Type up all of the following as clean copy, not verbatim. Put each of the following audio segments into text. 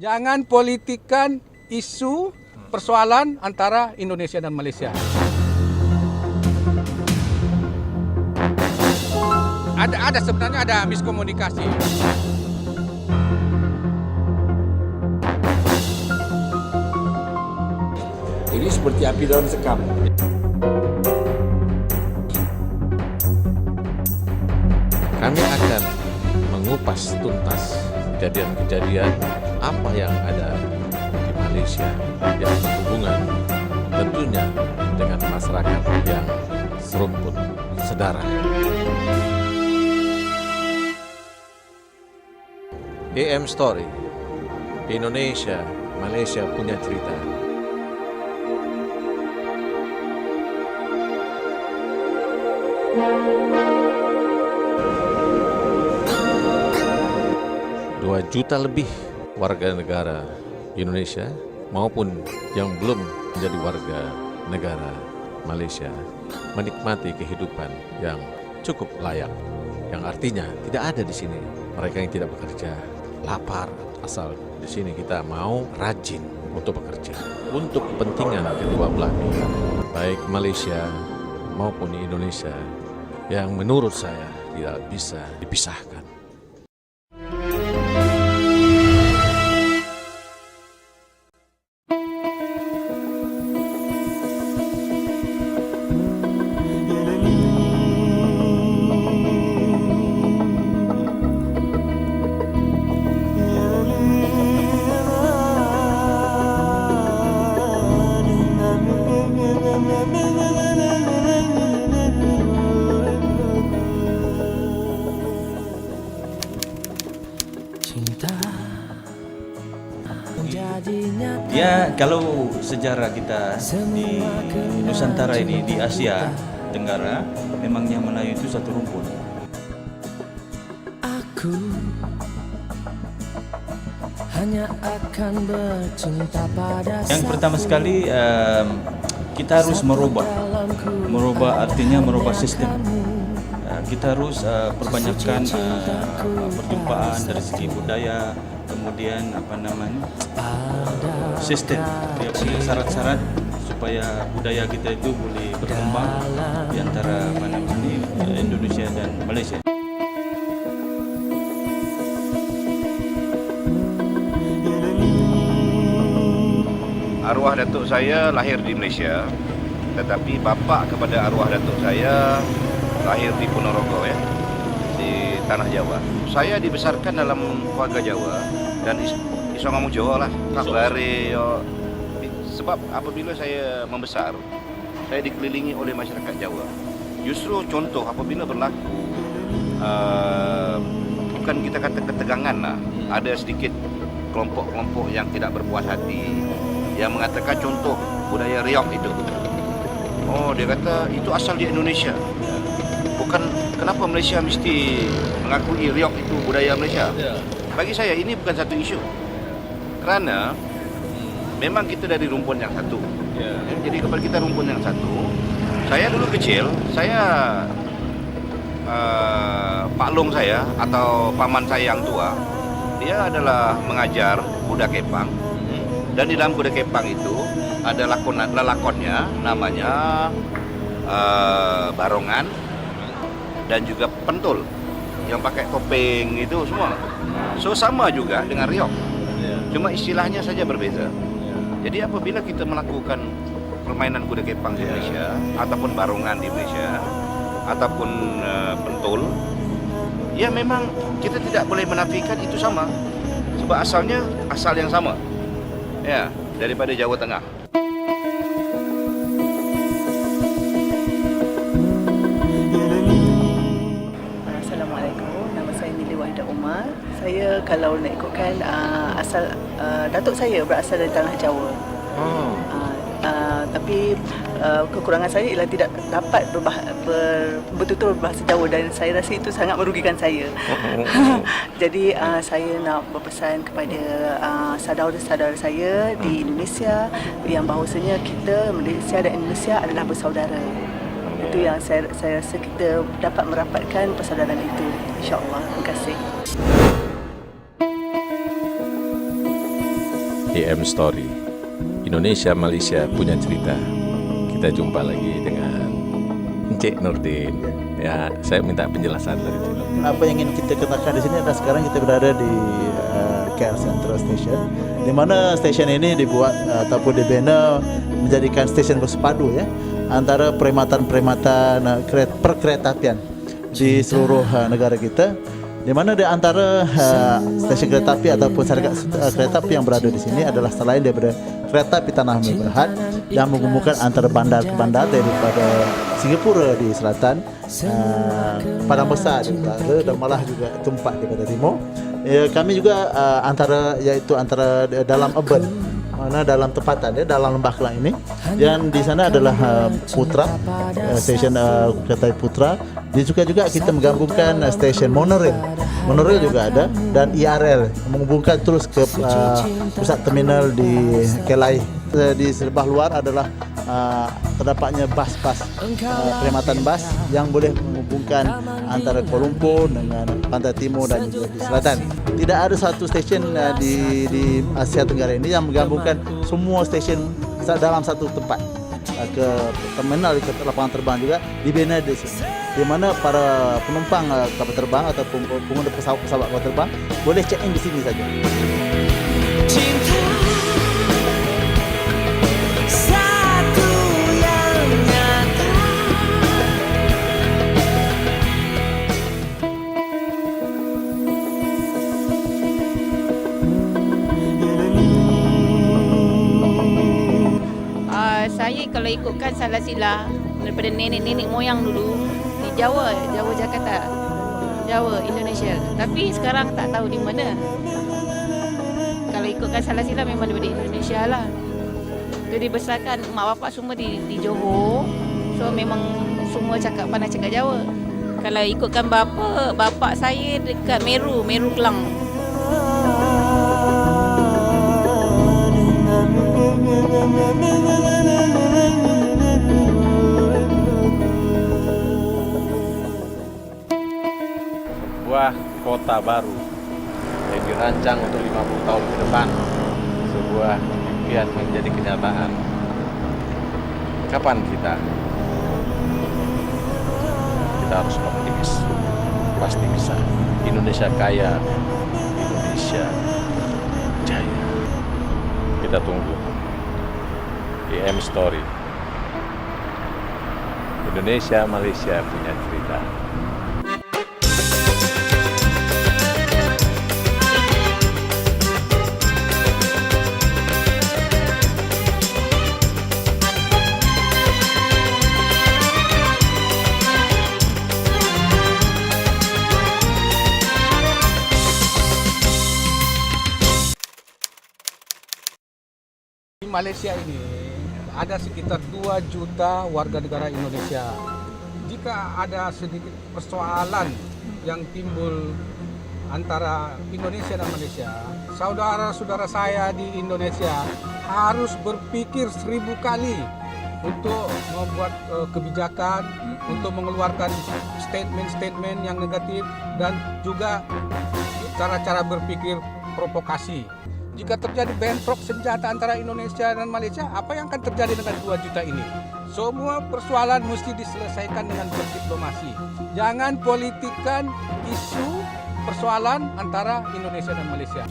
Jangan politikan isu persoalan antara Indonesia dan Malaysia. Sebenarnya ada miskomunikasi. Ini seperti api dalam sekam. Kami akan mengupas tuntas kejadian-kejadian apa yang ada di Malaysia yang berhubungan tentunya dengan masyarakat yang serumpun sedarah. AM Story, Indonesia, Malaysia punya cerita. Dua juta lebih warga negara Indonesia maupun yang belum menjadi warga negara Malaysia menikmati kehidupan yang cukup layak, yang artinya tidak ada di sini mereka yang tidak bekerja, lapar, asal di sini kita mau rajin untuk bekerja untuk kepentingan kedua belah pihak, baik Malaysia maupun Indonesia, yang menurut saya tidak bisa dipisahkan. Ya, kalau sejarah kita di Nusantara ini, di Asia Tenggara, memangnya Melayu itu satu rumpun. Aku hanya akan bercinta pada Yang pertama sekali, kita harus merubah artinya merubah sistem. Kita harus perbanyakkan perjumpaan dari segi budaya, kemudian sistem, dia punya syarat-syarat supaya budaya kita itu boleh berkembang di antara Indonesia dan Malaysia. Arwah datuk saya lahir di Malaysia, tetapi bapa kepada arwah datuk saya lahir di Ponorogo, ya, di tanah Jawa. Saya dibesarkan dalam keluarga Jawa dan iso ngomong Jawa lah, kabare yo. Sebab apabila saya membesar, saya dikelilingi oleh masyarakat Jawa. Justru contoh apabila berlaku bukan kita kata ketegangan lah, ada sedikit kelompok-kelompok yang tidak berpuas hati yang mengatakan contoh budaya riok itu. Oh, dia kata itu asal di Indonesia. Bukan, kenapa Malaysia mesti mengakui riok itu budaya Malaysia? Bagi saya ini bukan satu isu. Kerana memang kita dari rumpun yang satu. Jadi kepada kita rumpun yang satu. Saya dulu kecil, saya Pak Long saya atau paman saya yang tua, dia adalah mengajar kuda kepang. Dan di dalam kuda kepang itu ada lelakonnya namanya barongan dan juga pentul yang pakai topeng itu semua. So sama juga dengan riok. Cuma istilahnya saja berbeza. Jadi apabila kita melakukan permainan kuda kepang di Malaysia ataupun barongan di Malaysia ataupun pentul, ya memang kita tidak boleh menafikan itu sama. Sebab asalnya asal yang sama. Ya, daripada Jawa Tengah. Assalamualaikum, nama saya Mili Wahidah Umar. Saya kalau nak ikutkan asal datuk saya berasal dari tanah Jawa. Tapi kekurangan saya ialah tidak dapat betul-betul berbahasa Jawa dan saya rasa itu sangat merugikan saya. Jadi saya nak berpesan kepada saudara-saudara saya di Indonesia yang bahawasanya kita Malaysia dan Indonesia adalah bersaudara. Itu yang saya rasa kita dapat merapatkan persaudaraan itu, insya-Allah. Terima kasih. EM Story, Indonesia Malaysia punya cerita. Kita jumpa lagi dengan Encik Nurdin. Ya, saya minta penjelasan dari sini. Apa yang ingin kita katakan di sini adalah sekarang kita berada di KL Central Station, di mana stesen ini dibuat ataupun dibina menjadikan stesen bersepadu ya antara perkhidmatan perkeretaapian di seluruh negara kita. Di mana di antara stesen kereta api ataupun syarikat kereta api yang berada di sini adalah selain daripada kereta api Tanah Amir Berhad yang menghubungkan antara bandar ke bandar daripada Singapura di selatan, Padang Besar di utara dan malah juga Tumpak daripada timur. Kami juga antara dalam urban, mana dalam tempatan dalam Lembah Kelang ini, yang di sana adalah Putra, stesen kereta api Putra. Dia juga kita menggabungkan stesen monorail juga ada, dan IRL menghubungkan terus ke pusat terminal di Kelai. Di sebelah luar adalah terdapatnya bas-bas, perkhidmatan bas yang boleh menghubungkan antara Kuala Lumpur dengan Pantai Timur dan juga di selatan. Tidak ada satu stesen di Asia Tenggara ini yang menggabungkan semua stesen dalam satu tempat. Ke terminal, ke lapangan terbang juga dibina di sini, di mana para penumpang kapal terbang ataupun pengguna pesawat kapal terbang boleh check in di sini saja. Saya kalau ikutkan salah sila daripada nenek-nenek moyang dulu di Jawa Jakarta, Jawa Indonesia. Tapi sekarang tak tahu di mana. Kalau ikutkan salah sila memang daripada Indonesia lah. Itu dibesarkan mak bapak semua di Johor. So memang semua pandai cakap Jawa. Kalau ikutkan bapak saya dekat Meru Kelang. Sebuah kota baru yang dirancang untuk 50 tahun ke depan, sebuah impian menjadi kenyataan. Kapan kita harus optimis, pasti bisa. Indonesia kaya, Indonesia jaya. Kita tunggu EM Story, Indonesia Malaysia punya cerita. Di Malaysia ini ada sekitar 2 juta warga negara Indonesia. Jika ada sedikit persoalan yang timbul antara Indonesia dan Malaysia, saudara-saudara saya di Indonesia harus berpikir 1000 kali untuk membuat kebijakan, untuk mengeluarkan statement-statement yang negatif, dan juga cara-cara berpikir provokasi. Jika terjadi bentrok senjata antara Indonesia dan Malaysia, apa yang akan terjadi dengan 2 juta ini? Semua persoalan mesti diselesaikan dengan berdiplomasi. Jangan politikkan isu persoalan antara Indonesia dan Malaysia.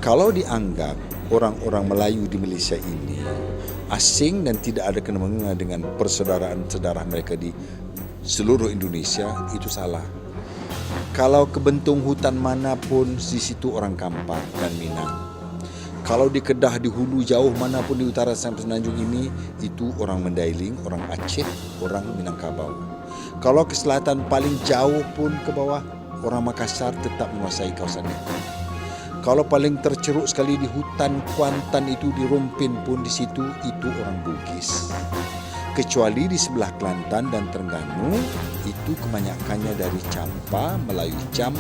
Kalau dianggap orang-orang Melayu di Malaysia ini asing dan tidak ada kena-mengena dengan persaudaraan sedarah mereka di seluruh Indonesia, itu salah. Kalau ke Bentung hutan manapun, di situ orang Kampar dan Minang. Kalau di Kedah, di hulu jauh manapun di utara sampai Semenanjung ini, itu orang Mandailing, orang Aceh, orang Minangkabau. Kalau ke selatan paling jauh pun ke bawah, orang Makassar tetap menguasai kawasan itu. Kalau paling terceruk sekali di hutan Kuantan itu, di Rompin pun di situ, itu orang Bugis. Kecuali di sebelah Kelantan dan Terengganu, itu kebanyakannya dari Campa, Melayu Cam,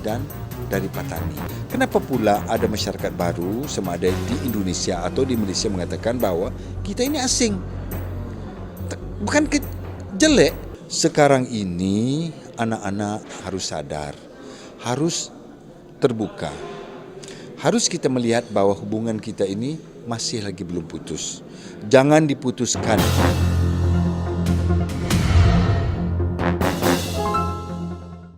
dan dari Patani. Kenapa pula ada masyarakat baru sama ada di Indonesia atau di Malaysia mengatakan bahwa kita ini asing? Bukan jelek. Sekarang ini anak-anak harus sadar, harus terbuka. Harus kita melihat bahwa hubungan kita ini masih lagi belum putus. Jangan diputuskan.